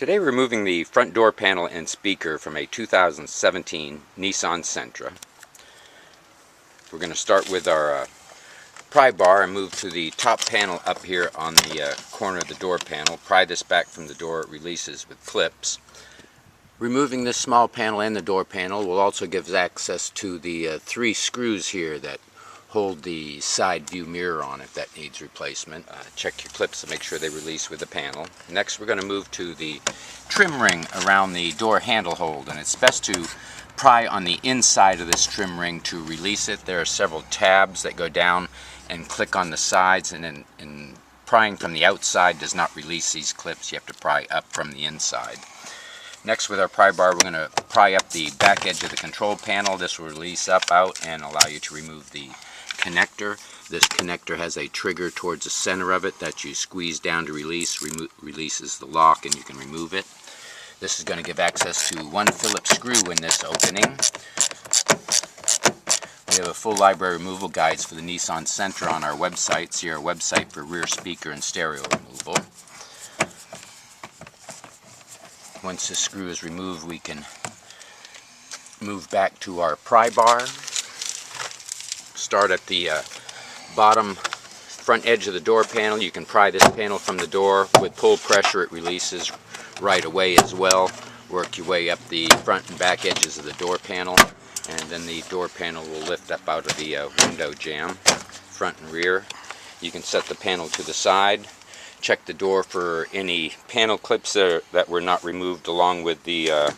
Today we're removing the front door panel and speaker from a 2017 Nissan Sentra. We're going to start with our pry bar and move to the top panel up here on the corner of the door panel. Pry this back from the door, it releases with clips. Removing this small panel and the door panel will also give us access to the three screws here that hold the side view mirror on if that needs replacement. Check your clips to make sure they release with the panel. Next we're going to move to the trim ring around the door handle hold, and it's best to pry on the inside of this trim ring to release it. There are several tabs that go down and click on the sides, and prying from the outside does not release these clips. You have to pry up from the inside. Next, with our pry bar, we're going to pry up the back edge of the control panel. This will release up out and allow you to remove the connector. This connector has a trigger towards the center of it that you squeeze down to release. Releases the lock and you can remove it. This is going to give access to one Phillips screw in this opening. We have a full library removal guides for the Nissan Sentra on our website. See our website for rear speaker and stereo removal. Once this screw is removed, we can move back to our pry bar. Start at the bottom front edge of the door panel. You can pry this panel from the door. With pull pressure, it releases right away as well. Work your way up the front and back edges of the door panel, and then the door panel will lift up out of the window jamb, front and rear. You can set the panel to the side. Check the door for any panel clips that were not removed along with the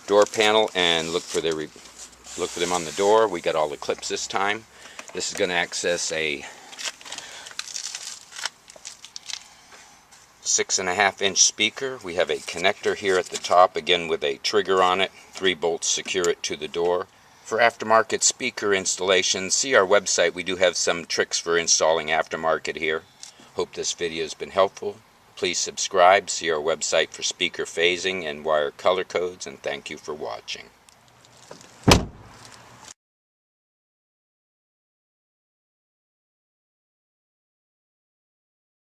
door panel, and look for them on the door. We got all the clips this time. This is going to access a 6.5-inch speaker. We have a connector here at the top, again with a trigger on it. 3 bolts secure it to the door. For aftermarket speaker installation, see our website. We do have some tricks for installing aftermarket here. Hope this video has been helpful. Please subscribe, see our website for speaker phasing and wire color codes, and thank you for watching.